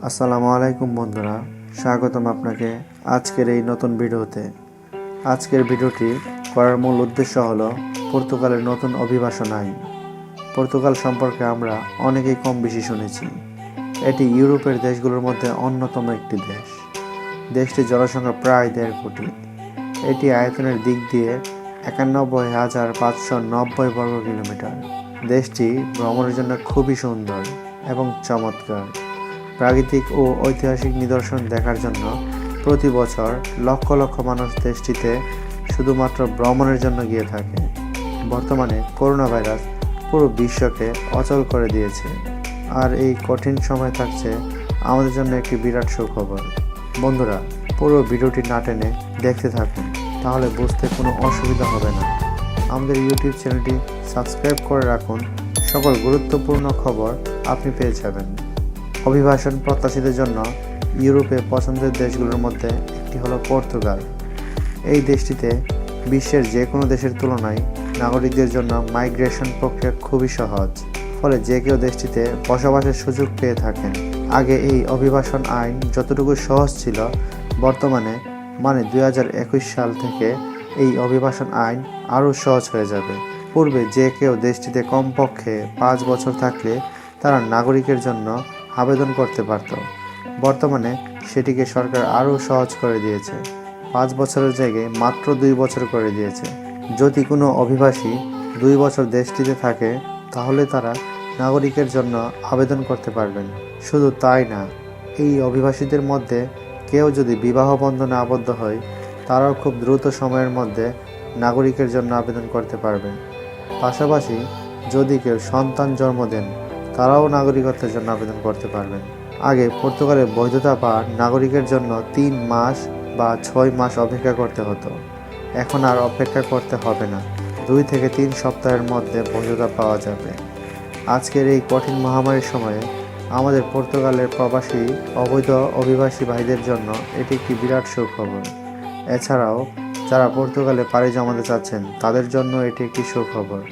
আসসালামু আলাইকুম বন্ধুরা, স্বাগতম আপনাকে আজকের এই নতুন ভিডিওতে। আজকের ভিডিওটি করার মূল উদ্দেশ্য হলো পর্তুগালের নতুন অভিবাসন আইন। পর্তুগাল সম্পর্কে আমরা অনেকেই কম বেশি শুনেছি। এটি ইউরোপের দেশগুলোর মধ্যে অন্যতম একটি দেশ। দেশটির জনসংখ্যা প্রায় 1.5 কোটি। এটি আয়তনের দিক দিয়ে 91,590 বর্গ কিলোমিটার। দেশটি ভ্রমণের জন্য খুবই সুন্দর এবং চমৎকার। প্রাকৃতিক ও ঐতিহাসিক নিদর্শন দেখার জন্য প্রতি বছর লক্ষ লক্ষ মানুষ দেশটিতে শুধুমাত্র ভ্রমণের জন্য গিয়ে থাকে। বর্তমানে করোনা ভাইরাস পুরো বিশ্বকে অচল করে দিয়েছে, আর এই কঠিন সময় থাকছে আমাদের জন্য একটি বিরাট সুখবর। বন্ধুরা, পুরো ভিডিওটি না টেনে দেখতে থাকুন, তাহলে বুঝতে কোনো অসুবিধা হবে না। আমাদের ইউটিউব চ্যানেলটি সাবস্ক্রাইব করে রাখুন, সকল গুরুত্বপূর্ণ খবর আপনি পেয়ে যাবেন। অভিবাসন প্রত্যাশীদের জন্য ইউরোপে পছন্দের দেশগুলোর মধ্যে একটি হলো পর্তুগাল। এই দেশটিতে বিশ্বের যে কোনো দেশের তুলনায় নাগরিকদের জন্য মাইগ্রেশন প্রক্রিয়া খুবই সহজ, ফলে যে কেউ দেশটিতে বসবাসের সুযোগ পেয়ে থাকেন। আগে এই অভিবাসন আইন যতটুকু সহজ ছিল, বর্তমানে 2021 সাল থেকে এই অভিবাসন আইন আরও সহজ হয়ে যাবে। পূর্বে যে কেউ দেশটিতে কমপক্ষে 5 বছর থাকলে তারা নাগরিকের জন্য আবেদন করতে পারত। বর্তমানে সেটিকে সরকার আরও সহজ করে দিয়েছে। 5 বছরের জায়গায় মাত্র 2 বছর করে দিয়েছে। যদি কোনো অভিবাসী 2 বছর দেশটিতে থাকে, তাহলে তারা নাগরিকের জন্য আবেদন করতে পারবেন। শুধু তাই না, এই অভিবাসীদের মধ্যে কেউ যদি বিবাহ বন্ধনে আবদ্ধ হয়, তারাও খুব দ্রুত সময়ের মধ্যে নাগরিকের জন্য আবেদন করতে পারবেন। পাশাপাশি যদি কেউ সন্তান জন্ম দেন, তারাও নাগরিকত্বের জন্য আবেদন করতে পারবেন। আগে পর্তুগালের বৈধতা বা নাগরিকের জন্য 3 মাস বা 6 মাস অপেক্ষা করতে হতো। এখন আর অপেক্ষা করতে হবে না, 2 থেকে 3 সপ্তাহের মধ্যে বৈধতা পাওয়া যাবে। আজকের এই কঠিন মহামারীর সময়ে আমাদের পর্তুগালের প্রবাসী অবৈধ অভিবাসী ভাইদের জন্য এটি একটি বিরাট সুখবর। এছাড়াও যারা পর্তুগালে পাড়ি জমাতে চাচ্ছেন, তাদের জন্য এটি একটি সুখবর,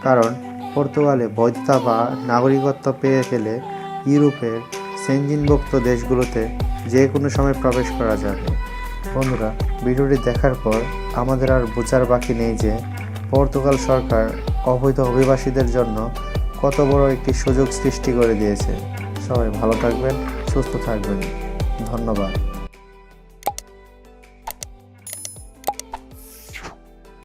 কারণ পর্তুগালে বৈধতা বা নাগরিকত্ব পেয়ে গেলে ইউরোপের সেনজেনভুক্ত দেশগুলোতে যে কোনো সময় প্রবেশ করা যাবে। বন্ধুরা, ভিডিওটি দেখার পর আমাদের আর বোঝার বাকি নেই যে পর্তুগাল সরকার অবৈধ অভিবাসীদের জন্য কত বড় একটি সুযোগ সৃষ্টি করে দিয়েছে। সবাই ভালো থাকবেন, সুস্থ থাকবেন। ধন্যবাদ।